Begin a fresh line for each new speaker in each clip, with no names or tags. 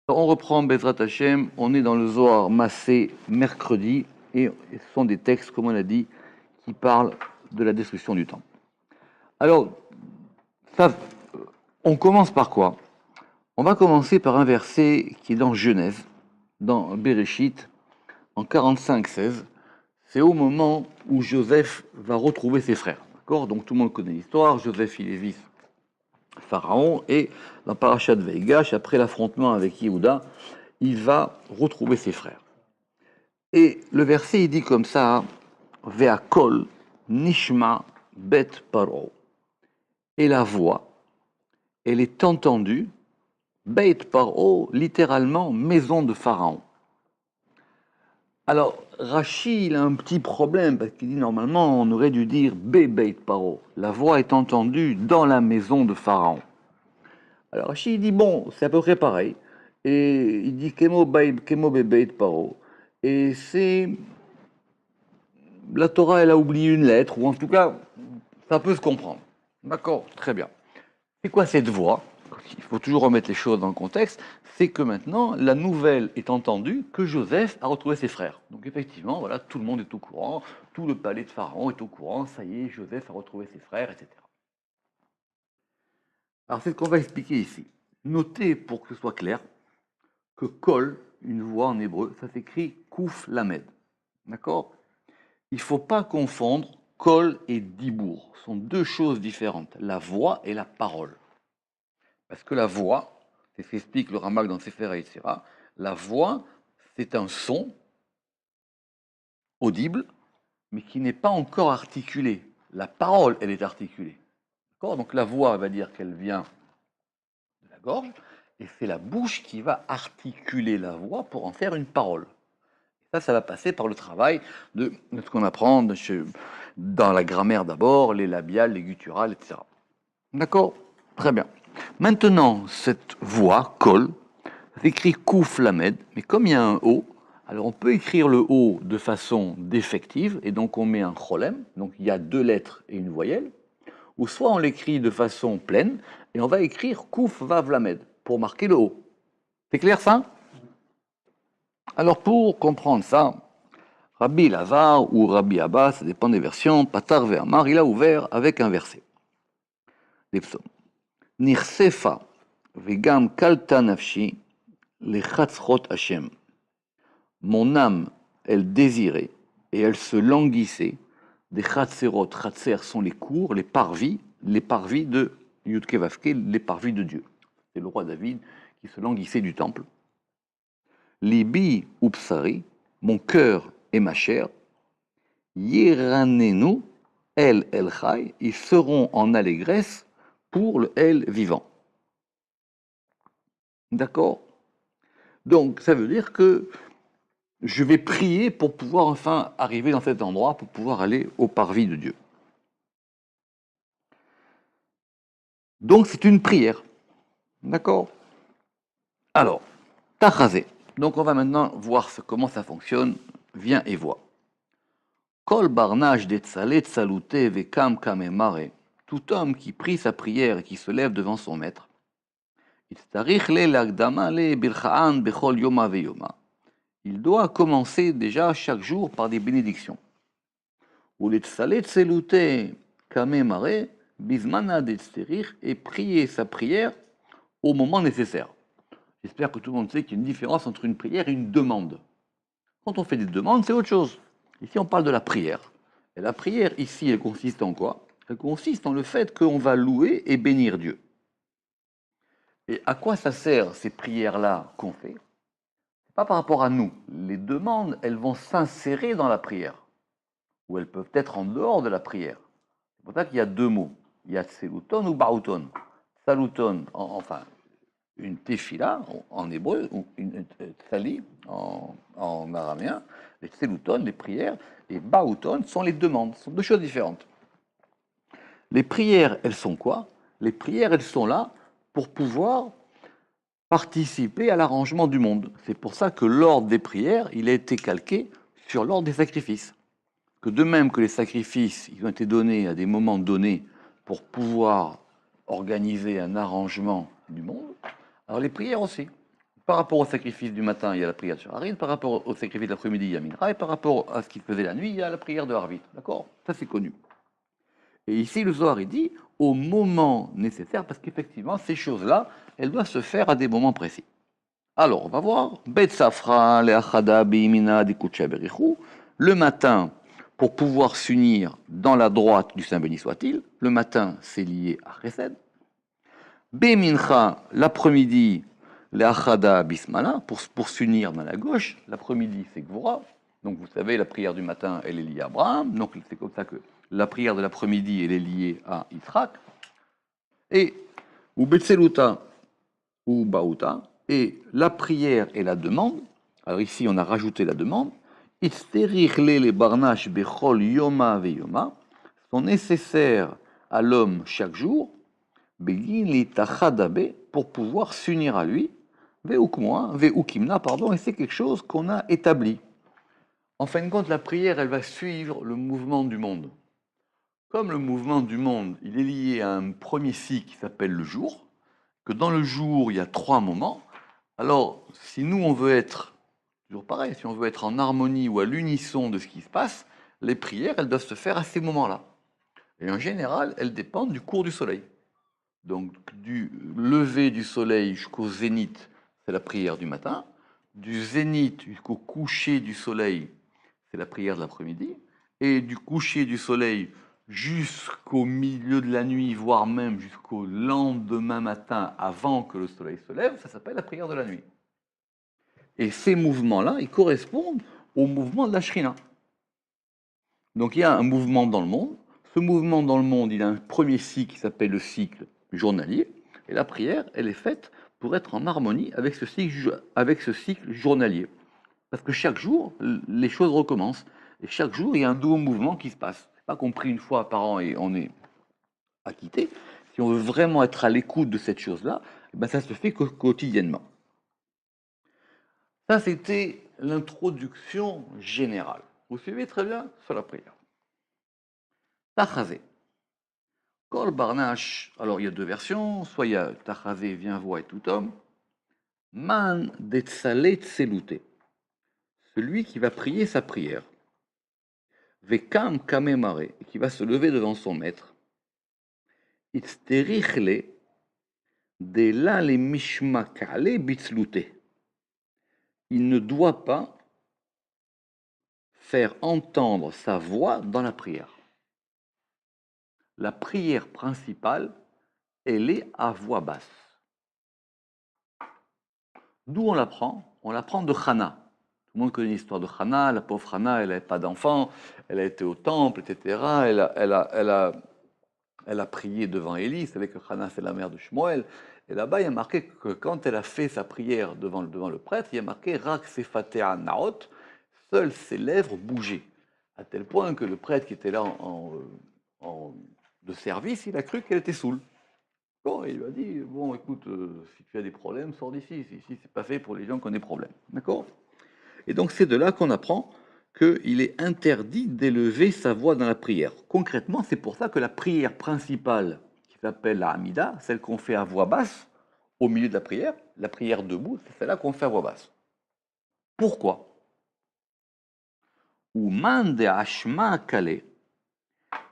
On reprend Bezrat Hashem, on est dans le Zohar Massé mercredi, et ce sont des textes, comme on l'a dit, qui parlent de la destruction du temple. Alors, ça, on commence par quoi? On va commencer par un verset qui est dans Genèse, dans Bereshit, en 45-16. C'est au moment où Joseph va retrouver ses frères. D'accord? Donc tout le monde connaît l'histoire. Joseph, il est vice Pharaon, et dans Parashat Veigash, après l'affrontement avec Yehuda, il va retrouver ses frères. Et le verset, il dit comme ça, Ve'akol nishma bet paro. Et la voix, elle est entendue, bet paro, littéralement maison de Pharaon. Alors, Rashi, il a un petit problème, parce qu'il dit normalement, on aurait dû dire Beit paro. La voix est entendue dans la maison de Pharaon. Alors Rashi, il dit, bon, c'est à peu près pareil. Et il dit Kemo Beit paro. Et c'est... La Torah, elle a oublié une lettre, ou en tout cas, ça peut se comprendre. D'accord, très bien. C'est quoi cette voix? Il faut toujours remettre les choses dans le contexte. C'est que maintenant, la nouvelle est entendue que Joseph a retrouvé ses frères. Donc effectivement, voilà, tout le monde est au courant, tout le palais de Pharaon est au courant, ça y est, Joseph a retrouvé ses frères, etc. Alors c'est ce qu'on va expliquer ici. Notez, pour que ce soit clair, que Kol, une voix en hébreu, ça s'écrit Kouf Lamed. D'accord? Il ne faut pas confondre Kol et Dibour. Ce sont deux choses différentes, la voix et la parole. Parce que la voix, c'est ce qu'explique le Ramak dans Sefer etc. La voix, c'est un son audible, mais qui n'est pas encore articulé. La parole, elle est articulée. D'accord? Donc la voix va dire qu'elle vient de la gorge, et c'est la bouche qui va articuler la voix pour en faire une parole. Ça va passer par le travail de ce qu'on apprend dans la grammaire d'abord, les labiales, les gutturales, etc. D'accord? Très bien. Maintenant, cette voix, kol, s'écrit kouf lamed, mais comme il y a un O, alors on peut écrire le O de façon défective, et donc on met un cholem, donc il y a deux lettres et une voyelle, ou soit on l'écrit de façon pleine, et on va écrire kouf vav lamed, pour marquer le O. C'est clair ça? Alors pour comprendre ça, Rabbi Lazar ou Rabbi Abba, ça dépend des versions, Patar Ve'amar, il a ouvert avec un verset. Les psaumes. Nirsefa vegam kalta nafshi lechatzrot Hashem. Mon âme, elle désirait et elle se languissait des chatzerot. Chatzer sont les cours, les parvis de Yudke Vavke, les parvis de Dieu. C'est le roi David qui se languissait du temple. Libi upsari, mon cœur et ma chair, Yiranenu, El Chai, ils seront en allégresse pour le El vivant. D'accord? Donc, ça veut dire que je vais prier pour pouvoir enfin arriver dans cet endroit, pour pouvoir aller au parvis de Dieu. Donc, c'est une prière. D'accord? Alors, Tachazé. Donc, on va maintenant voir comment ça fonctionne. Viens et vois. Kol barnage de tsalet tsalouté vekam kamemare. Tout homme qui prie sa prière et qui se lève devant son maître, il doit commencer déjà chaque jour par des bénédictions. Et prier sa prière au moment nécessaire. J'espère que tout le monde sait qu'il y a une différence entre une prière et une demande. Quand on fait des demandes, c'est autre chose. Ici, on parle de la prière. Et la prière, ici, elle consiste en quoi? Elle consiste en le fait qu'on va louer et bénir Dieu. Et à quoi ça sert ces prières-là qu'on fait? Pas par rapport à nous. Les demandes, elles vont s'insérer dans la prière. Ou elles peuvent être en dehors de la prière. C'est pour ça qu'il y a deux mots. Il y a tselouton ou baouton. Salouton, enfin, une tefila en hébreu, ou une tsali en araméen. Les tselouton, les prières, et baouton sont les demandes. Ce sont deux choses différentes. Les prières, elles sont quoi? Les prières, elles sont là pour pouvoir participer à l'arrangement du monde. C'est pour ça que l'ordre des prières, il a été calqué sur l'ordre des sacrifices. Que de même que les sacrifices, ils ont été donnés à des moments donnés pour pouvoir organiser un arrangement du monde, alors les prières aussi. Par rapport au sacrifice du matin, il y a la prière de Shacharit, par rapport au sacrifice de l'après-midi, il y a Mincha, et par rapport à ce qu'il faisait la nuit, il y a la prière de Harvit. D'accord? Ça, c'est connu. Et ici, le Zohar, il dit au moment nécessaire, parce qu'effectivement, ces choses-là, elles doivent se faire à des moments précis. Alors, on va voir. Bet Safra, Leachada, Beimina, Dikucha, Berichou. Le matin, pour pouvoir s'unir dans la droite du Saint béni soit-il, le matin, c'est lié à Chesed. Bemincha, l'après-midi, Leachada, Bismala, pour s'unir dans la gauche. L'après-midi, c'est Gvora. Donc, vous savez, la prière du matin, elle est liée à Abraham. Donc, c'est comme ça que la prière de l'après-midi, elle est liée à Yitzhak. Et, ou Betseluta, ou Baouta, et la prière et la demande. Alors ici, on a rajouté la demande. Les barnash bechol yoma veyoma sont nécessaires à l'homme chaque jour, pour pouvoir s'unir à lui, veukimna, pardon, et c'est quelque chose qu'on a établi. En fin de compte, la prière, elle va suivre le mouvement du monde. Comme le mouvement du monde, il est lié à un premier cycle qui s'appelle le jour, que dans le jour, il y a 3 moments. Alors, si nous, on veut être, toujours pareil, si on veut être en harmonie ou à l'unisson de ce qui se passe, les prières, elles doivent se faire à ces moments-là. Et en général, elles dépendent du cours du soleil. Donc, du lever du soleil jusqu'au zénith, c'est la prière du matin. Du zénith jusqu'au coucher du soleil, c'est la prière de l'après-midi. Et du coucher du soleil jusqu'au milieu de la nuit, voire même jusqu'au lendemain matin, avant que le soleil se lève, ça s'appelle la prière de la nuit. Et ces mouvements-là, ils correspondent au mouvement de la Shrina. Donc il y a un mouvement dans le monde. Ce mouvement dans le monde, il a un premier cycle qui s'appelle le cycle journalier. Et la prière, elle est faite pour être en harmonie avec ce cycle journalier. Parce que chaque jour, les choses recommencent. Et chaque jour, il y a un nouveau mouvement qui se passe. C'est pas qu'on prie une fois par an et on est acquitté. Si on veut vraiment être à l'écoute de cette chose-là, ben ça se fait quotidiennement. Ça, c'était l'introduction générale. Vous suivez très bien sur la prière. Tachazé. Kol Barnash, alors il y a 2 versions, soit il y a Tachazé, viens voir et tout homme. Man detzale tselouté. Celui qui va prier sa prière. Vekam kamemare, qui va se lever devant son maître. Itzterichle de la le mishmakale bitzlouté. Il ne doit pas faire entendre sa voix dans la prière. La prière principale, elle est à voix basse. D'où on l'apprend? On l'apprend de Hana. Tout le monde connaît l'histoire de Hana. La pauvre Hana, elle n'avait pas d'enfant, elle a été au temple, etc. Elle a prié devant Élie. Vous savez que Hana, c'est la mère de Shmuel. Et là-bas, il y a marqué que quand elle a fait sa prière devant le prêtre, il y a marqué Rak sefatea naot, seules ses lèvres bougeaient. À tel point que le prêtre qui était là de service, il a cru qu'elle était saoule. Bon, il lui a dit, bon, écoute, si tu as des problèmes, sors d'ici. Ici, c'est pas fait pour les gens qui ont des problèmes. D'accord? Et donc, c'est de là qu'on apprend qu'il est interdit d'élever sa voix dans la prière. Concrètement, c'est pour ça que la prière principale, qui s'appelle la Hamida, celle qu'on fait à voix basse, au milieu de la prière debout, c'est celle-là qu'on fait à voix basse. Pourquoi? Ou mande ashma kale,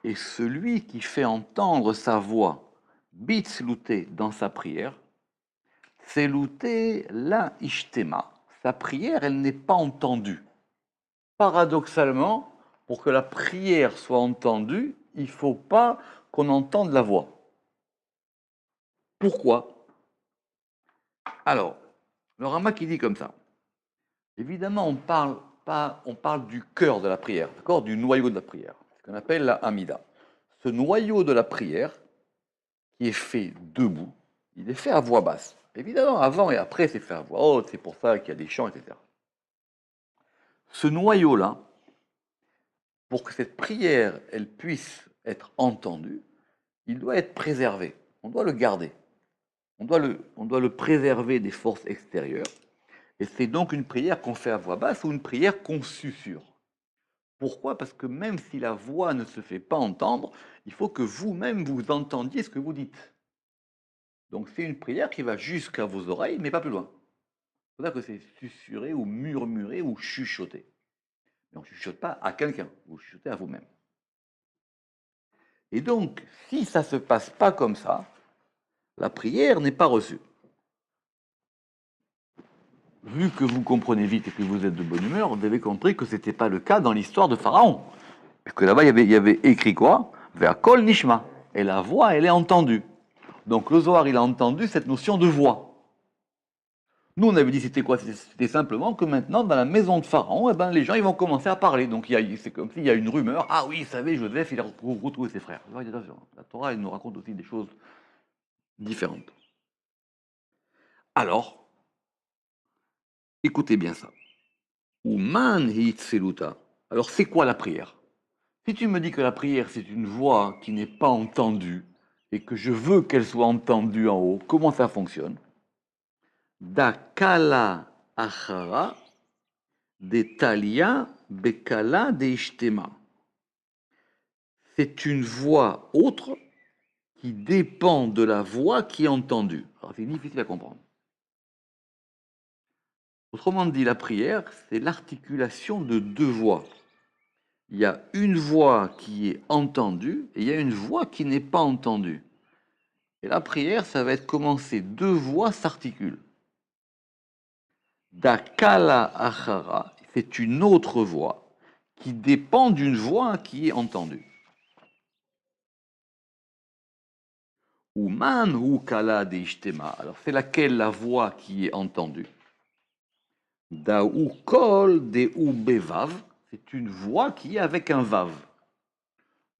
et celui qui fait entendre sa voix bitzlouté dans sa prière, c'est louté la ishtema. Sa prière, elle n'est pas entendue. Paradoxalement, pour que la prière soit entendue, il ne faut pas qu'on entende la voix. Pourquoi? Alors, le Rama qui dit comme ça. Évidemment, on parle du cœur de la prière, d'accord, du noyau de la prière, ce qu'on appelle la Hamida. Ce noyau de la prière, qui est fait debout, il est fait à voix basse. Évidemment, avant et après, c'est fait à voix haute, c'est pour ça qu'il y a des chants, etc. Ce noyau-là, pour que cette prière, elle puisse être entendue, il doit être préservé. On doit le garder. On doit le préserver des forces extérieures. Et c'est donc une prière qu'on fait à voix basse ou une prière qu'on susurre. Pourquoi? Parce que même si la voix ne se fait pas entendre, il faut que vous-même vous entendiez ce que vous dites. Donc c'est une prière qui va jusqu'à vos oreilles, mais pas plus loin. C'est pour ça que c'est susurrer ou murmurer ou chuchoter. Mais on ne chuchote pas à quelqu'un, vous chuchotez à vous-même. Et donc, si ça ne se passe pas comme ça, la prière n'est pas reçue. Vu que vous comprenez vite et que vous êtes de bonne humeur, vous avez compris que ce n'était pas le cas dans l'histoire de Pharaon. Puisque là-bas, il y avait écrit quoi? Ve'akol nishma. Et la voix, elle est entendue. Donc le Zohar, il a entendu cette notion de voix. Nous, on avait dit c'était quoi? C'était simplement que maintenant, dans la maison de Pharaon, eh ben, les gens ils vont commencer à parler. Donc c'est comme s'il y a une rumeur. Ah oui, vous savez, Joseph, il a retrouvé ses frères. La Torah, elle nous raconte aussi des choses différentes. Alors, écoutez bien ça. Uman hitseluta. Alors, c'est quoi la prière? Si tu me dis que la prière, c'est une voix qui n'est pas entendue et que je veux qu'elle soit entendue en haut, comment ça fonctionne? Da kala achara de talia bekala de ishtema. C'est une voix autre qui dépend de la voix qui est entendue. Alors, c'est difficile à comprendre. Autrement dit, la prière, c'est l'articulation de deux voix. Il y a une voix qui est entendue et il y a une voix qui n'est pas entendue. Et la prière, ça va être comment ces deux voix s'articulent. Dakala achara, c'est une autre voix qui dépend d'une voix qui est entendue. Uman ou kala de ishtema. Alors, c'est laquelle la voix qui est entendue? Daou kol de ou bevav, c'est une voix qui est avec un vav.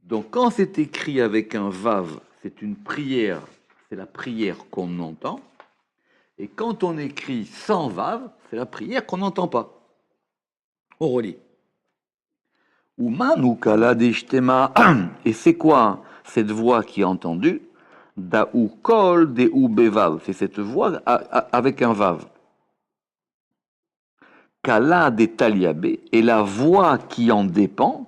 Donc, quand c'est écrit avec un vav, c'est une prière, c'est la prière qu'on entend. Et quand on écrit sans vav, c'est la prière qu'on n'entend pas. On relit. Uman ou kala de ishtema. Et c'est quoi cette voix qui est entendue? Daou kol de ou bevav, c'est cette voix avec un vav. Kala de taliabé, et la voix qui en dépend,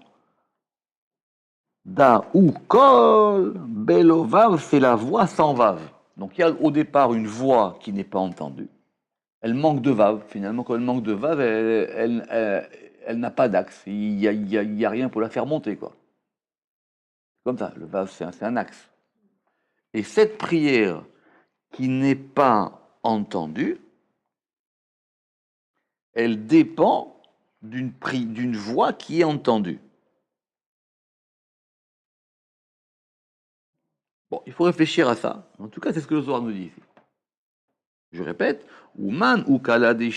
da ou kol belovav, c'est la voix sans vav. Donc il y a au départ une voix qui n'est pas entendue. Elle manque de vav. Finalement, quand elle manque de vav, elle n'a pas d'axe. Il n'y a rien pour la faire monter, quoi. Comme ça, le vav, c'est un axe. Et cette prière qui n'est pas entendue, elle dépend d'une voix qui est entendue. Bon, il faut réfléchir à ça. En tout cas, c'est ce que le Zohar nous dit ici. Je répète, Uman ou kala de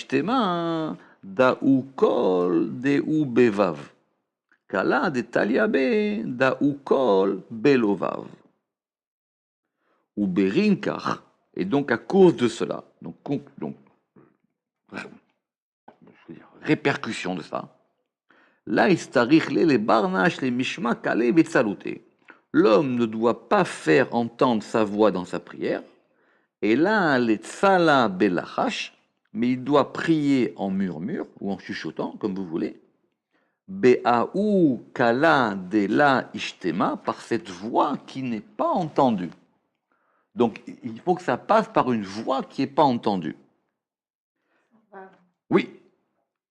da ou kol de ou bevav. Kala de taliabe da ou kol belovav. Ou berinkach. Et donc, à cause de cela, donc répercussion de ça, là, istarich le barnash le mishma kale betsalouté. L'homme ne doit pas faire entendre sa voix dans sa prière. Et là, les tsala belachash, mais il doit prier en murmure ou en chuchotant, comme vous voulez. Be'aou kala de la ishtema, par cette voix qui n'est pas entendue. Donc, il faut que ça passe par une voix qui n'est pas entendue. Oui.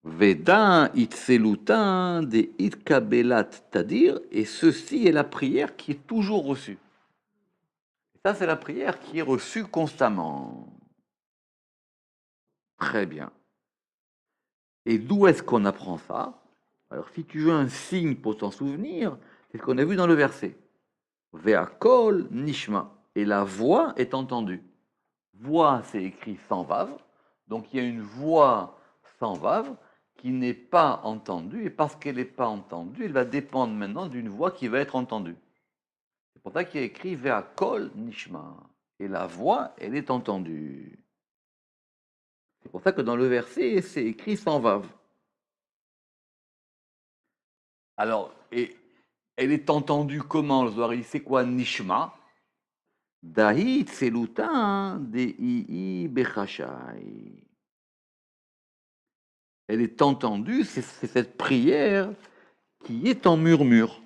Veda itselutin de itkabelat tadir, et ceci est la prière qui est toujours reçue. Ça, c'est la prière qui est reçue constamment. Très bien. Et d'où est-ce qu'on apprend ça? Alors, si tu veux un signe pour t'en souvenir, c'est ce qu'on a vu dans le verset. Ve'akol nishma. Et la voix est entendue. Voix, c'est écrit sans vav. Donc, il y a une voix sans vav qui n'est pas entendue. Et parce qu'elle n'est pas entendue, elle va dépendre maintenant d'une voix qui va être entendue. C'est pour ça qu'il y a écrit Ve'akol nishma. Et la voix, elle est entendue. C'est pour ça que dans le verset, c'est écrit sans vav. Alors, et elle est entendue comment, le Zohar? C'est quoi Nishma? Dahi tseluta de ii bechashai. Elle est entendue, c'est cette prière qui est en murmure.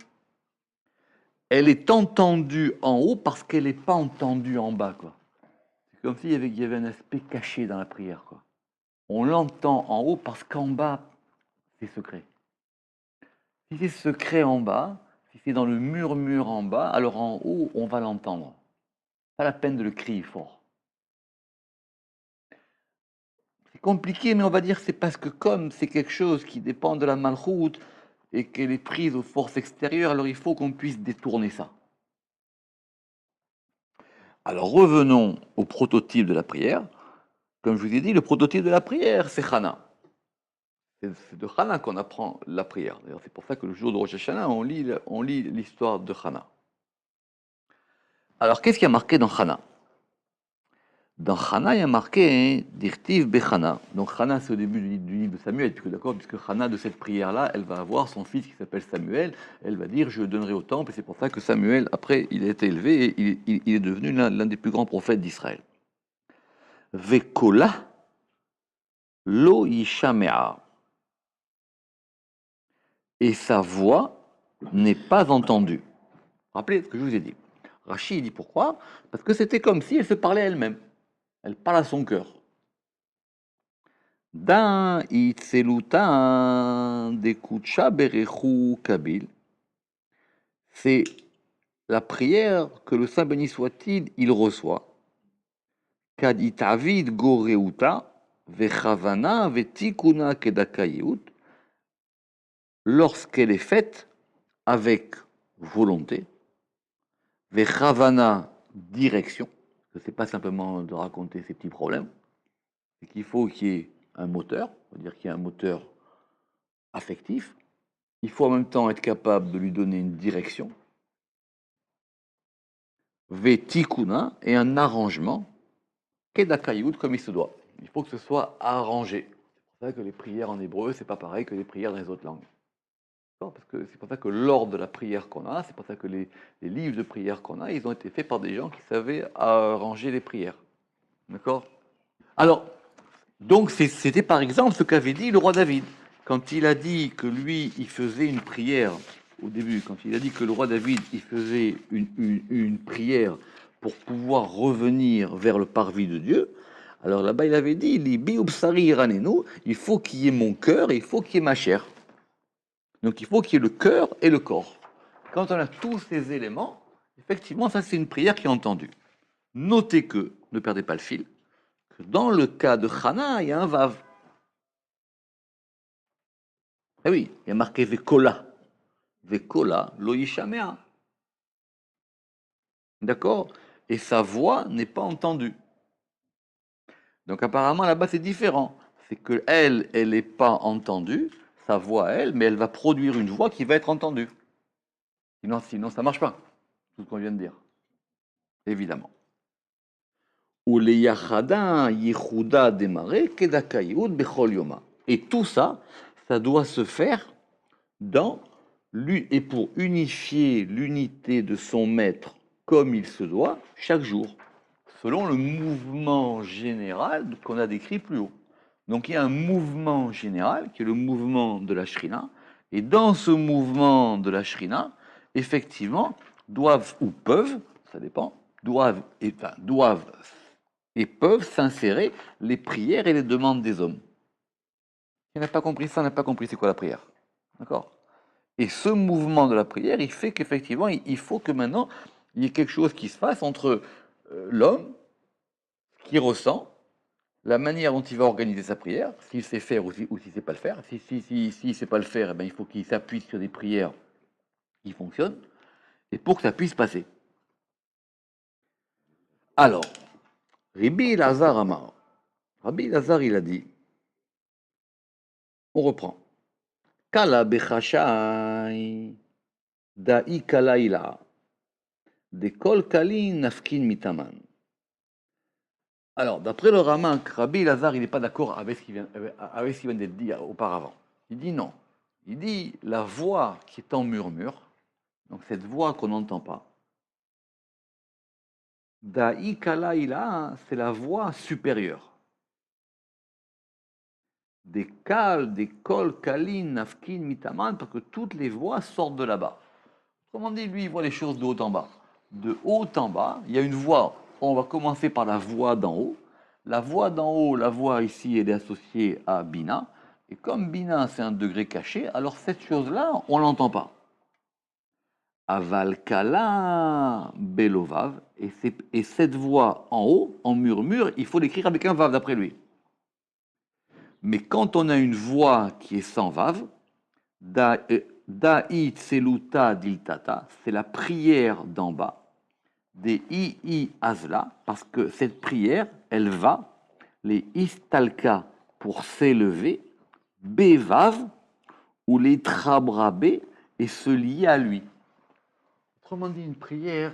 Elle est entendue en haut parce qu'elle n'est pas entendue en bas, quoi. C'est comme s'il y avait un aspect caché dans la prière, quoi. on l'entend en haut parce qu'en bas, c'est secret. Si c'est secret en bas, si c'est dans le murmure en bas, alors en haut, on va l'entendre. Pas la peine de le crier fort. C'est compliqué, mais on va dire que c'est parce que comme c'est quelque chose qui dépend de la malchoute et qu'elle est prise aux forces extérieures, alors il faut qu'on puisse détourner ça. Alors revenons au prototype de la prière. Comme je vous ai dit, le prototype de la prière, c'est Chana. C'est de Chana qu'on apprend la prière. D'ailleurs, c'est pour ça que le jour de Rosh Hashanah, on lit l'histoire de Chana. Alors, qu'est-ce qui a marqué dans Chana? Dans Chana, il y a marqué Dirtiv Bechana. Donc Chana, c'est au début du livre de Samuel, puisque Chana, de cette prière-là, elle va avoir son fils qui s'appelle Samuel. Elle va dire, je le donnerai au temple. Et c'est pour ça que Samuel, après, il a été élevé et il est devenu l'un des plus grands prophètes d'Israël. Vekola lo yishamea. Et sa voix n'est pas entendue. Rappelez ce que je vous ai dit. Rachid dit pourquoi? Parce que c'était comme si elle se parlait elle-même. Elle parle à son cœur. Dan itzelutan dekucha berechu kabil. C'est la prière que le Saint béni soit-il, il reçoit. Kad itavid goreuta vechavana vetikuna kedakayut. Lorsqu'elle est faite avec volonté, vechavana direction, ce n'est pas simplement de raconter ses petits problèmes, c'est qu'il faut qu'il y ait un moteur, on va dire qu'il y a un moteur affectif, il faut en même temps être capable de lui donner une direction, vetikuna, et un arrangement, kedakayut, comme il se doit. Il faut que ce soit arrangé. C'est pour ça que les prières en hébreu, c'est pas pareil que les prières dans les autres langues. Parce que c'est pour ça que l'ordre de la prière qu'on a, c'est pour ça que les livres de prière qu'on a, ils ont été faits par des gens qui savaient arranger les prières. D'accord? Alors, donc c'était par exemple ce qu'avait dit le roi David. Quand il a dit que lui, il faisait une prière, au début, quand il a dit que le roi David, il faisait une prière pour pouvoir revenir vers le parvis de Dieu, alors là-bas, il avait dit, il faut qu'il y ait mon cœur et il faut qu'il y ait ma chair. Donc il faut qu'il y ait le cœur et le corps. Quand on a tous ces éléments, effectivement, ça c'est une prière qui est entendue. Notez que, ne perdez pas le fil, que dans le cas de Chana, il y a un vav. Eh oui, il y a marqué Vekola. Vekola, lo yishamea. D'accord? Et sa voix n'est pas entendue. Donc apparemment là-bas c'est différent. C'est que elle n'est pas entendue, sa voix elle, mais elle va produire une voix qui va être entendue. Sinon ça ne marche pas, tout ce qu'on vient de dire. Évidemment. Et tout ça, ça doit se faire dans et pour unifier l'unité de son maître comme il se doit chaque jour, selon le mouvement général qu'on a décrit plus haut. Donc il y a un mouvement général qui est le mouvement de la Shrina, et dans ce mouvement de la Shrina, effectivement, doivent ou peuvent, ça dépend, doivent et peuvent s'insérer les prières et les demandes des hommes. Si on n'a pas compris ça, on n'a pas compris c'est quoi la prière. D'accord? Et ce mouvement de la prière, il fait qu'effectivement, il faut que maintenant, il y ait quelque chose qui se fasse entre l'homme qui ressent, la manière dont il va organiser sa prière, s'il sait faire ou s'il ne sait pas le faire. S'il ne sait pas le faire, eh bien, il faut qu'il s'appuie sur des prières qui fonctionnent, et pour que ça puisse passer. Alors, Rabbi Elazar Amar. Rabbi Elazar, il a dit, on reprend. Kala bechashai da'i kalaila de kol kalin nafkin mitaman. Alors, d'après le Ramak, Rabbi Elazar, il n'est pas d'accord avec ce qui vient d'être dit auparavant. Il dit non. Il dit la voix qui est en murmure, donc cette voix qu'on n'entend pas, da'i kalaila, c'est la voix supérieure. Des kol, kalin, nafkin, mitaman, parce que toutes les voix sortent de là-bas. Autrement dit, lui, il voit les choses de haut en bas. De haut en bas, il y a une voix, on va commencer par la voix d'en haut, La voix d'en haut, la voix ici, elle est associée à Bina. Et comme Bina, c'est un degré caché, alors cette chose-là, on ne l'entend pas. Aval kala belovav. Et cette voix en haut, en murmure, il faut l'écrire avec un vav d'après lui. Mais quand on a une voix qui est sans vav, da'i tseluta diltata, c'est la prière d'en bas. Des i azla, parce que cette prière, elle va, les istalka pour s'élever, bevav, ou les trabrabé, et se lier à lui. Autrement dit, une prière,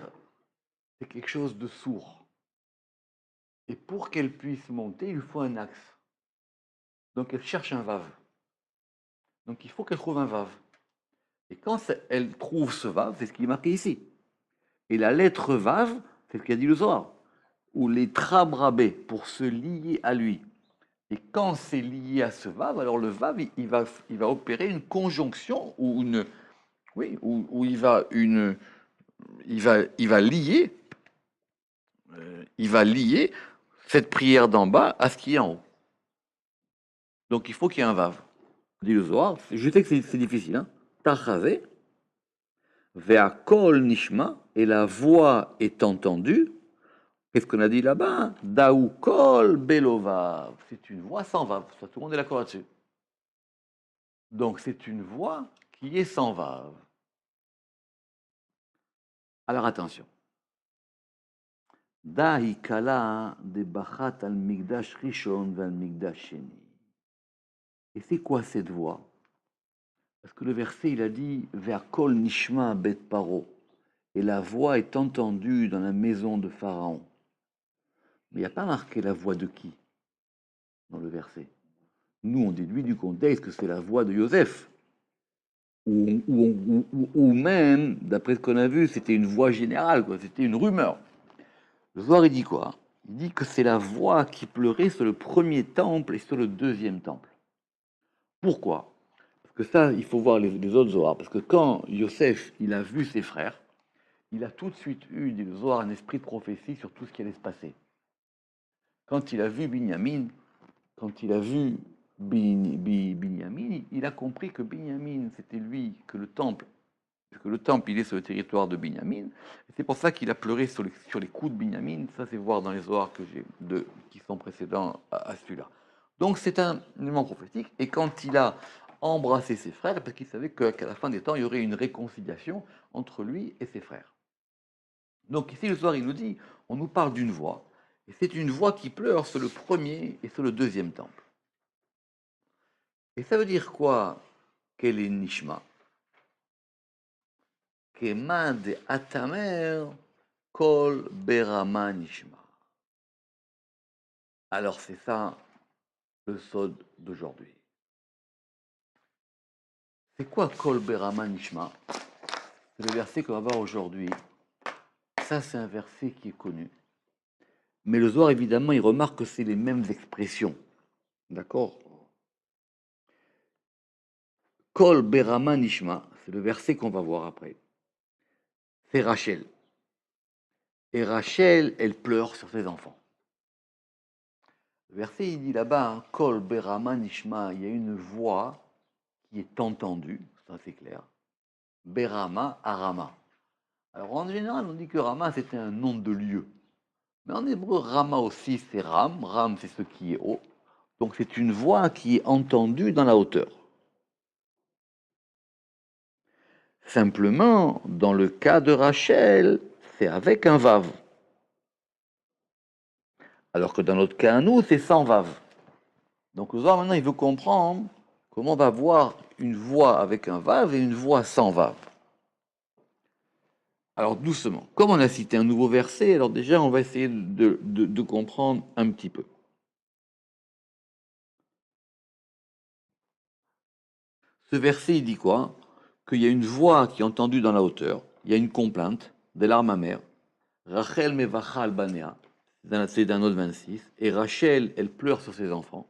c'est quelque chose de sourd. Et pour qu'elle puisse monter, il faut un axe. Donc elle cherche un vav. Donc il faut qu'elle trouve un vav. Et quand elle trouve ce vav, c'est ce qui est marqué ici. Et la lettre vav, c'est ce qu'a dit le Zohar. Ou les trabrabé pour se lier à lui. Et quand c'est lié à ce vav, alors le vav, il va opérer une conjonction ou une, oui, où il va lier, cette prière d'en bas à ce qui est en haut. Donc il faut qu'il y ait un vav. Dit le Zohar, je sais que c'est difficile, hein. Tachavé, ve'akol nishma, et la voix est entendue. Qu'est-ce qu'on a dit là-bas? Daou kol belovav. C'est une voix sans vav. Ça, tout le monde est d'accord là-dessus. Donc c'est une voix qui est sans vav. Alors attention. Dahi kala de bachat al migdash rishon val migdash sheni. Et c'est quoi cette voix? Parce que le verset, il a dit Ve'akol nishma bet paro. Et la voix est entendue dans la maison de Pharaon. Mais il n'y a pas marqué la voix de qui dans le verset. Nous, on déduit du contexte que c'est la voix de Joseph. Ou même, d'après ce qu'on a vu, c'était une voix générale, quoi. C'était une rumeur. Le Zohar, il dit quoi? Il dit que c'est la voix qui pleurait sur le premier temple et sur le deuxième temple. Pourquoi? Parce que ça, il faut voir les autres Zohar. Parce que quand Yosef, il a vu ses frères, il a tout de suite eu, dit le Zohar, un esprit de prophétie sur tout ce qui allait se passer. Quand il a vu Binyamin, quand il a vu Binyamin, il a compris que Binyamin, c'était lui, que le temple, il est sur le territoire de Binyamin. C'est pour ça qu'il a pleuré sur les coups de Binyamin. Ça, c'est voir dans les Zohar que j'ai qui sont précédents à celui-là. Donc, c'est un élément prophétique. Et quand il a embrassé ses frères, parce qu'il savait qu'à la fin des temps, il y aurait une réconciliation entre lui et ses frères. Donc, ici, le Zohar, il nous dit, on nous parle d'une voix. Et c'est une voix qui pleure sur le premier et sur le deuxième temple. Et ça veut dire quoi? Quel est Nishma? Keman de Atamer Kol Berama Nishma. Alors c'est ça le sod d'aujourd'hui. C'est quoi Kol Berama Nishma? C'est le verset qu'on va voir aujourd'hui. Ça, c'est un verset qui est connu. Mais le Zohar, évidemment, il remarque que c'est les mêmes expressions. D'accord? Kol Berama Nishma, c'est le verset qu'on va voir après. C'est Rachel. Et Rachel, elle pleure sur ses enfants. Le verset, il dit là-bas, Kol Berama Nishma, il y a une voix qui est entendue, ça c'est clair. Berama, Arama. Alors en général, on dit que Rama, c'était un nom de lieu. Mais en hébreu, Rama aussi, c'est Ram. Ram, c'est ce qui est haut. Donc c'est une voix qui est entendue dans la hauteur. Simplement, dans le cas de Rachel, c'est avec un vav. Alors que dans notre cas à nous, c'est sans vav. Donc le Zohar, maintenant, il veut comprendre comment on va voir une voix avec un vav et une voix sans vav. Alors doucement, comme on a cité un nouveau verset, alors déjà on va essayer de comprendre un petit peu. Ce verset, il dit quoi? Qu'il y a une voix qui est entendue dans la hauteur, il y a une complainte, des larmes amères. Rachel mevachal banea, c'est dans notre 26, et Rachel, elle pleure sur ses enfants.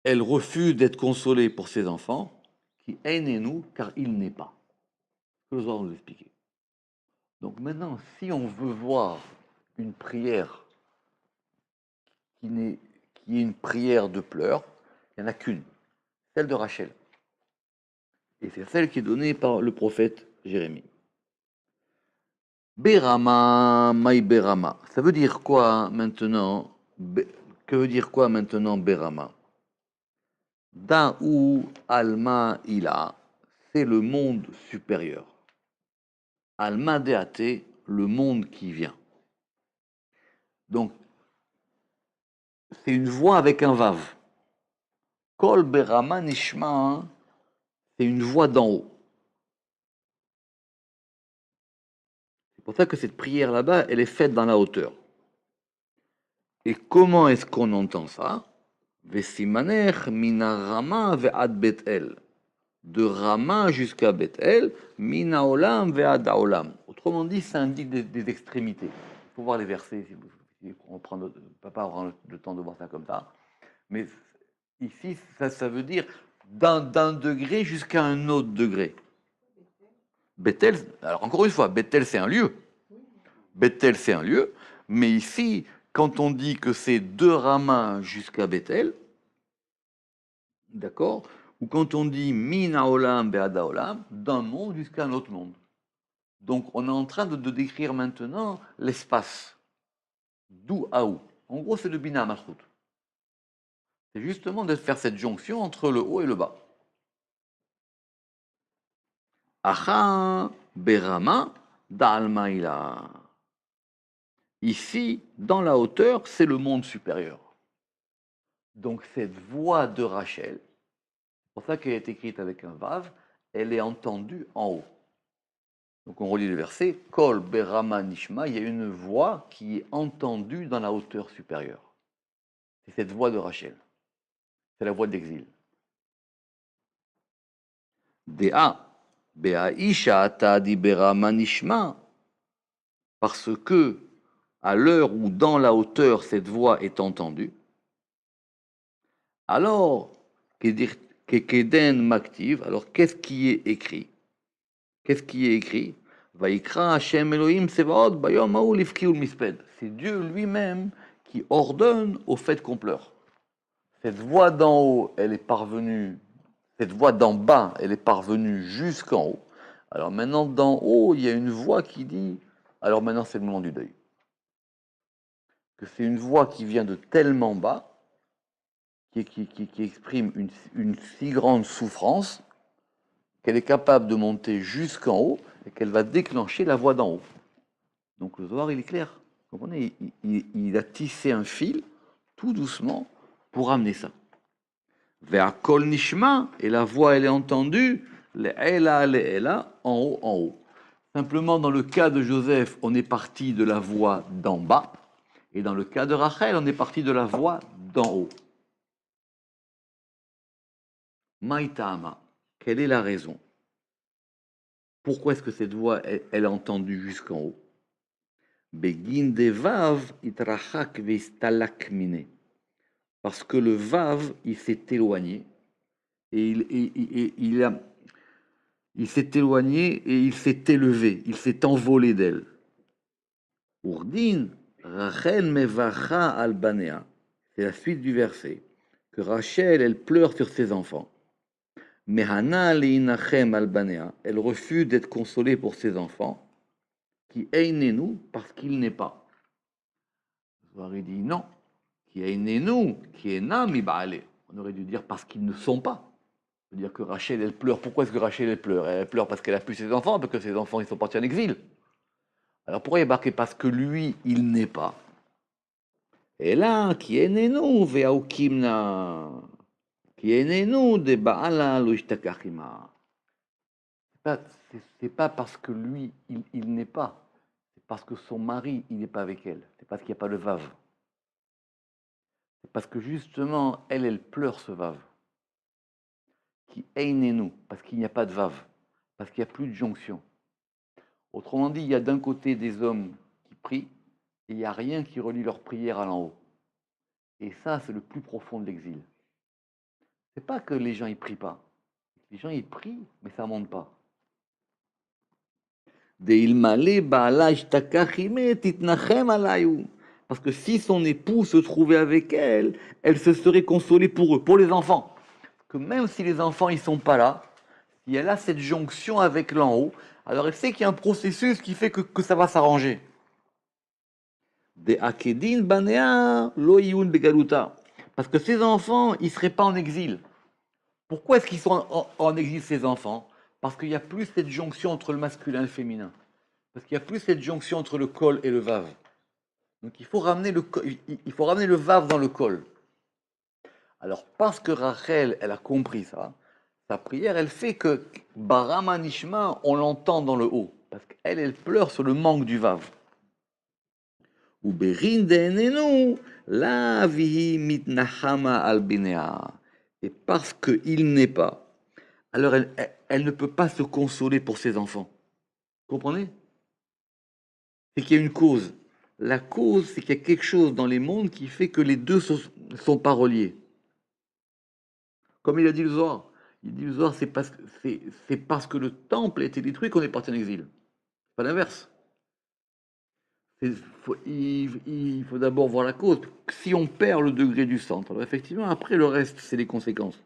Elle refuse d'être consolée pour ses enfants, qui nous car il n'est pas. Je vais nous expliquer. Donc maintenant, si on veut voir une prière qui est une prière de pleurs, il n'y en a qu'une, celle de Rachel. Et c'est celle qui est donnée par le prophète Jérémie. Berama, maï berama. Ça veut dire quoi maintenant? Que veut dire quoi maintenant Berama? Da'ou alma ila, c'est le monde supérieur. Alma deate, le monde qui vient. Donc, c'est une voix avec un vav. Kol berama nishma, c'est une voix d'en haut. C'est pour ça que cette prière là-bas, elle est faite dans la hauteur. Et comment est-ce qu'on entend ça? Vesimanech mina Rama ve'ad Bet-El. De Rama jusqu'à Bet-El, mina olam ve'ad olam. Autrement dit, ça indique des extrémités. Il faut voir les versets, si on prend ne peut pas avoir le temps de voir ça comme ça. Mais ici, ça veut dire d'un degré jusqu'à un autre degré. Bethel, alors encore une fois, Bethel c'est un lieu. Bethel c'est un lieu, mais ici, quand on dit que c'est de Rama jusqu'à Bethel, d'accord, ou quand on dit Mina Olam Be'ada Olam, d'un monde jusqu'à un autre monde. Donc on est en train de décrire maintenant l'espace, d'où à où. En gros, c'est le Bina Malchut. C'est justement de faire cette jonction entre le haut et le bas. Acha Berama Da'almaïla. Ici, dans la hauteur, c'est le monde supérieur. Donc cette voix de Rachel, c'est pour ça qu'elle est écrite avec un vav, elle est entendue en haut. Donc on relit le verset, Kol Berama Nishma, il y a une voix qui est entendue dans la hauteur supérieure. C'est cette voix de Rachel. C'est la voix de l'exil. Dea, Bea Isha Ata di Berama Nishma, parce que à l'heure où dans la hauteur cette voix est entendue, alors, Kekeden Maktiv, alors qu'est-ce qui est écrit? Qu'est-ce qui est écrit? Vaikra Hashem Elohim Sevaot Bayom Haou Lifki Ul Misped. C'est Dieu lui-même qui ordonne au fait qu'on pleure. Cette voix d'en haut, elle est parvenue, cette voix d'en bas, elle est parvenue jusqu'en haut. Alors maintenant, d'en haut, il y a une voix qui dit, alors maintenant c'est le moment du deuil. Que c'est une voix qui vient de tellement bas, qui exprime une si grande souffrance, qu'elle est capable de monter jusqu'en haut et qu'elle va déclencher la voix d'en haut. Donc le Zohar, il est clair. Vous comprenez, il a tissé un fil, tout doucement, pour amener ça. Vers Kol Nishma, et la voix, elle est entendue, le Ela, en haut, en haut. Simplement, dans le cas de Joseph, on est parti de la voix d'en bas, et dans le cas de Rachel, on est parti de la voix d'en haut. Maïtama, quelle est la raison? Pourquoi est-ce que cette voix, elle est entendue jusqu'en haut? Begin de vav itrachak vistalakmine. Parce que le vav, il s'est éloigné, et il s'est éloigné et il s'est élevé, il s'est envolé d'elle. Urdin, Rachel mevacha al banea. C'est la suite du verset. Que Rachel, elle pleure sur ses enfants. Mehana leinachem al banea. Elle refuse d'être consolée pour ses enfants. Qui einenu, parce qu'il n'est pas. Il dit non. Qui einenu, qui ena mi baale. On aurait dû dire parce qu'ils ne sont pas. Dire que Rachel, elle pleure. Pourquoi est-ce que Rachel, elle pleure? Elle pleure parce qu'elle a plus ses enfants, parce que ses enfants, ils sont partis en exil. Alors pourquoi il est marqué parce que lui, il n'est pas? Et là, qui est nénou, veaukimna, qui est nénou de baala loishtakachima. C'est pas parce que lui, il n'est pas. C'est parce que son mari, il n'est pas avec elle. C'est parce qu'il n'y a pas le vav. C'est parce que justement, elle pleure ce vav. Qui est nénou, parce qu'il n'y a pas de vav. Parce qu'il n'y a plus de jonction. Autrement dit, il y a d'un côté des hommes qui prient, et il n'y a rien qui relie leur prière à l'en haut. Et ça, c'est le plus profond de l'exil. C'est pas que les gens ils prient pas. Les gens ils prient, mais ça monte pas. Parce que si son époux se trouvait avec elle, elle se serait consolée pour eux, pour les enfants. Que même si les enfants ils sont pas là, si elle a cette jonction avec l'en haut, alors elle sait qu'il y a un processus qui fait que ça va s'arranger. De akedin banea lo yun begaluta. Parce que ces enfants, ils ne seraient pas en exil. Pourquoi est-ce qu'ils sont en exil, ces enfants? Parce qu'il n'y a plus cette jonction entre le masculin et le féminin. Parce qu'il n'y a plus cette jonction entre le col et le vav. Donc il faut ramener le vav dans le col. Alors parce que Rachel, elle a compris ça, sa prière, elle fait que Barama Nishma, on l'entend dans le haut. Parce qu'elle, elle pleure sur le manque du vav. Ou Berindenenu, la vihi mitnahama albinea. Et parce qu'il n'est pas, alors elle ne peut pas se consoler pour ses enfants. Vous comprenez? C'est qu'il y a une cause. La cause, c'est qu'il y a quelque chose dans les mondes qui fait que les deux ne sont pas reliés. Comme il a dit le Zohar. Il dit le Zohar, c'est parce que le temple a été détruit qu'on est parti en exil. Pas l'inverse. Il faut d'abord voir la cause. Si on perd le degré du centre, alors effectivement, après le reste, c'est les conséquences.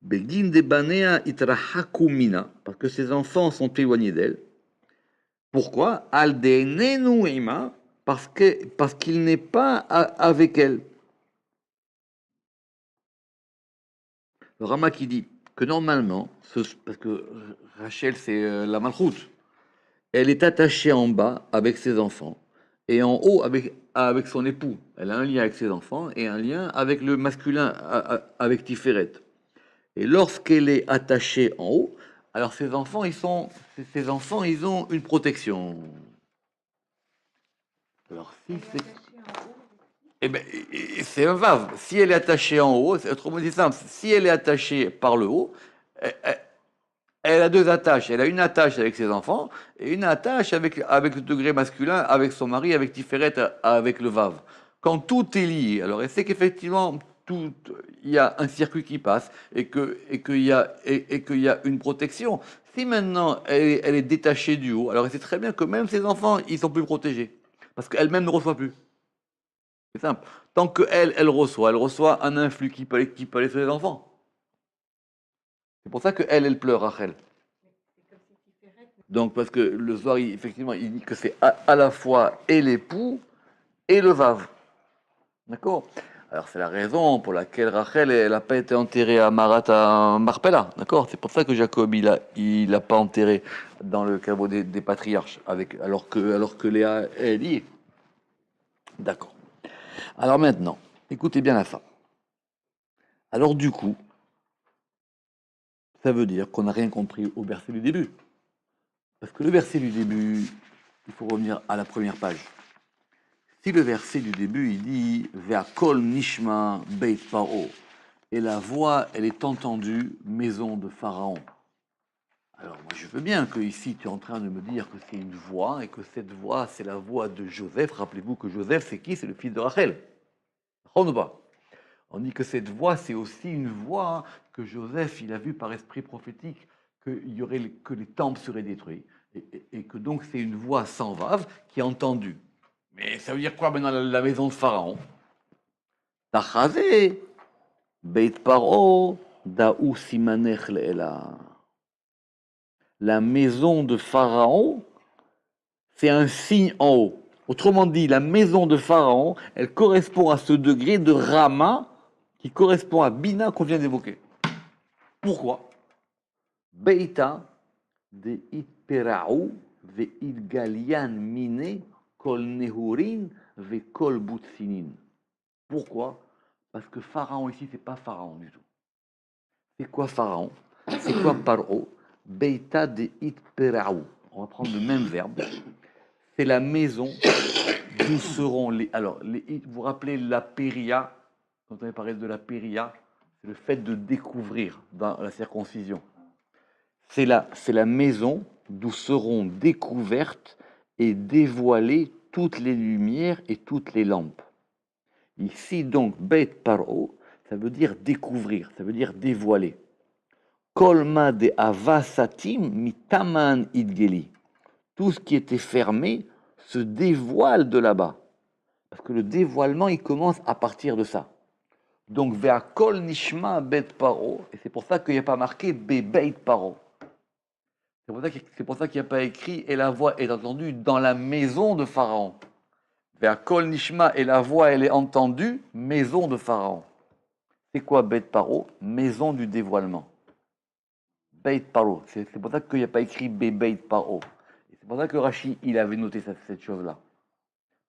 Begin de banea itrahakumina, parce que ses enfants sont éloignés d'elle. Pourquoi? Aldenenuima, parce qu'il n'est pas avec elle. Le Rama qui dit que normalement, parce que Rachel c'est la malchoute, elle est attachée en bas avec ses enfants et en haut avec son époux. Elle a un lien avec ses enfants et un lien avec le masculin, avec Tiferet. Et lorsqu'elle est attachée en haut, alors ses enfants, ils ont une protection. Alors si c'est... Eh ben, c'est un vav. Si elle est attachée en haut, c'est autrement dit simple. Si elle est attachée par le haut, elle a deux attaches. Elle a une attache avec ses enfants et une attache avec le degré masculin, avec son mari, avec Tiferet, avec le vav. Quand tout est lié, alors elle sait qu'effectivement, il y a un circuit qui passe et qu'il y a une protection. Si maintenant elle est détachée du haut, alors elle sait très bien que même ses enfants, ils sont plus protégés. Parce qu'elle-même ne reçoit plus. C'est simple. Tant qu'elle reçoit un influx qui peut aller sur les enfants. C'est pour ça qu'elle pleure, Rachel. Donc, parce que le soir, effectivement, il dit que c'est à la fois et l'époux et le vave. D'accord? Alors, c'est la raison pour laquelle Rachel, elle n'a pas été enterrée à Marat, Marpella. D'accord? C'est pour ça que Jacob, il l'a pas enterré dans le caveau des patriarches, alors que Léa, elle y est. D'accord. Alors maintenant, écoutez bien la fin. Alors du coup, ça veut dire qu'on n'a rien compris au verset du début. Parce que le verset du début, il faut revenir à la première page. Si le verset du début, il dit « Ve'akol nishma beit paro » et la voix, elle est entendue, maison de Pharaon. Alors moi je veux bien que ici tu es en train de me dire que c'est une voix et que cette voix, c'est la voix de Joseph. Rappelez-vous que Joseph, c'est qui? C'est le fils de Rachel. On dit que cette voix, c'est aussi une voix que Joseph, il a vue par esprit prophétique que les temples seraient détruits. Et que donc c'est une voix sans vave qui est entendue. Mais ça veut dire quoi maintenant la maison de Pharaon? Tachazé, Beit Paro, Daou Simanech Le'ela. La maison de Pharaon, c'est un signe en haut. Autrement dit, la maison de Pharaon, elle correspond à ce degré de Rama qui correspond à Bina qu'on vient d'évoquer. Pourquoi? Beita de itperaou ve itgalian mine kol nehurin ve kol butsinin. Pourquoi? Parce que Pharaon ici, c'est pas Pharaon du tout. C'est quoi Pharaon? C'est quoi Paro? Beita de itperaou. On va prendre le même verbe. C'est la maison d'où seront les... Alors, vous vous rappelez la péria? Quand on avait parlé de la péria, c'est le fait de découvrir dans la circoncision. C'est la maison d'où seront découvertes et dévoilées toutes les lumières et toutes les lampes. Ici, donc, Beit Paro, ça veut dire découvrir, ça veut dire dévoiler. Kolma de avasatim mitaman idgeli. Tout ce qui était fermé se dévoile de là-bas. Parce que le dévoilement, il commence à partir de ça. Donc, Ve'akol nishma bet paro, et c'est pour ça qu'il n'y a pas marqué bebeit paro. C'est pour ça qu'il n'y a pas écrit et la voix est entendue dans la maison de Pharaon. Ve'akol nishma, et la voix, elle est entendue, maison de Pharaon. C'est quoi bet paro? Maison du dévoilement. Beit paro, c'est pour ça qu'il n'y a pas écrit bebeit paro. C'est pour ça que Rashi, il avait noté cette chose-là.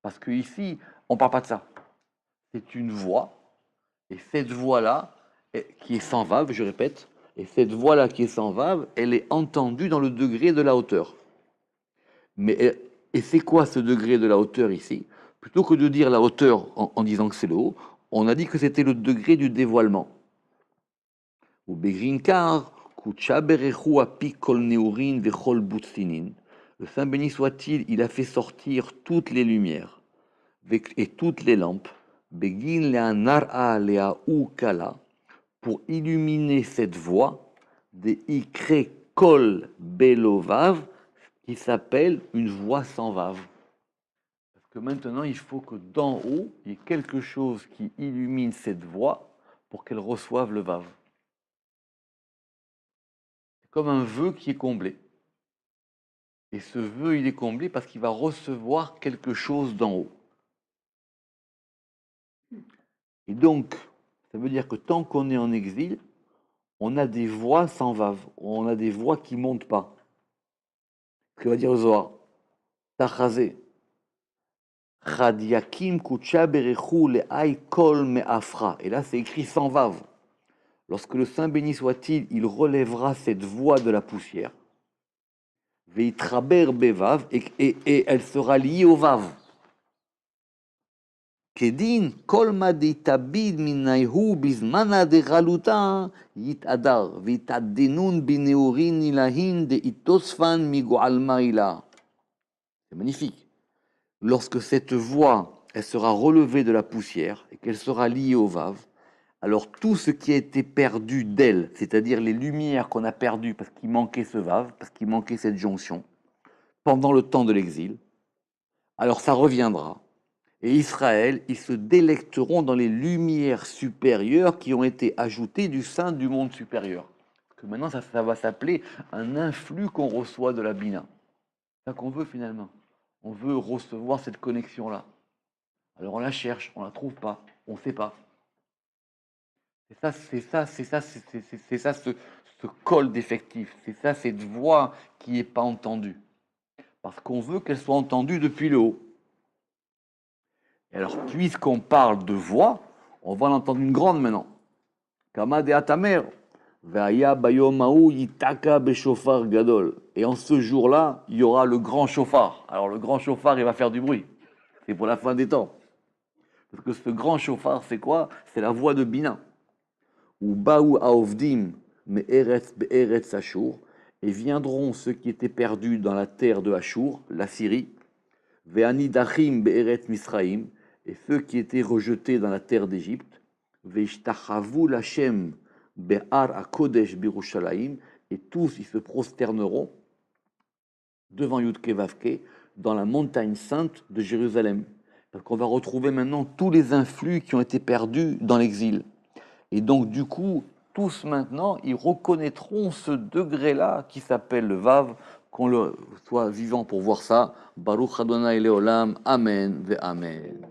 Parce qu'ici, on ne parle pas de ça. C'est une voix, et cette voix-là, qui est sans vav, je répète, et cette voix-là qui est sans vav, elle est entendue dans le degré de la hauteur. Mais, et c'est quoi ce degré de la hauteur ici? Plutôt que de dire la hauteur en disant que c'est le haut, on a dit que c'était le degré du dévoilement. Ou Begrinkar, Kucha berechu api kol neurin vechol butsinin. Le Saint béni soit-il, il a fait sortir toutes les lumières et toutes les lampes, Begin le'anar'a le'a'u kala, pour illuminer cette voie des ikre kol belovav, qui s'appelle une voie sans vav. Parce que maintenant, il faut que d'en haut, il y ait quelque chose qui illumine cette voie pour qu'elle reçoive le vav. C'est comme un vœu qui est comblé. Et ce vœu, il est comblé parce qu'il va recevoir quelque chose d'en haut. Et donc, ça veut dire que tant qu'on est en exil, on a des voix sans vav, on a des voix qui ne montent pas. Ce que va dire le Zohar. Tachazé. Chadiakim kucha berechu le'ay kol me'afra. Et là, c'est écrit sans vav. Lorsque le Saint béni soit-il, il relèvera cette voix de la poussière. Veitraber bevav, et elle sera liée au vav. Kedin kol maditabid minayhu bizmana de galuta yitadar vitadinun bineurin ilahin de itosfan migoalma ila. C'est magnifique. Lorsque cette voix, elle sera relevée de la poussière et qu'elle sera liée au vav, alors tout ce qui a été perdu d'elle, c'est-à-dire les lumières qu'on a perdues parce qu'il manquait ce vav, parce qu'il manquait cette jonction, pendant le temps de l'exil, alors ça reviendra. Et Israël, ils se délecteront dans les lumières supérieures qui ont été ajoutées du sein du monde supérieur. Que maintenant, ça va s'appeler un influx qu'on reçoit de la Bina. C'est ça qu'on veut finalement. On veut recevoir cette connexion-là. Alors on la cherche, on la trouve pas, on ne sait pas. C'est ça ce col d'effectif. C'est ça cette voix qui n'est pas entendue. Parce qu'on veut qu'elle soit entendue depuis le haut. Et alors, puisqu'on parle de voix, on va en entendre une grande maintenant. Kama de Atamer. Ve'aya bayomahu yitaka beshofar gadol. Et en ce jour-là, il y aura le grand chauffard. Alors, le grand chauffard, il va faire du bruit. C'est pour la fin des temps. Parce que ce grand chauffard, c'est quoi? C'est la voix de Bina. Ou baou aovdim me'eretz be'eretz Ashur. Et viendront ceux qui étaient perdus dans la terre de Ashur, la Syrie. Ve'anidachim be'eretz Misraim. Et ceux qui étaient rejetés dans la terre d'Égypte, Veishtachavu Lachem Be'ar HaKodesh Birushalayim, et tous ils se prosterneront devant Yudke Vavke dans la montagne sainte de Jérusalem. Parce qu'on va retrouver maintenant tous les influx qui ont été perdus dans l'exil. Et donc du coup, tous maintenant, ils reconnaîtront ce degré-là qui s'appelle le Vav, qu'on le soit vivant pour voir ça. Baruch Adonai Leolam, Amen ve Amen.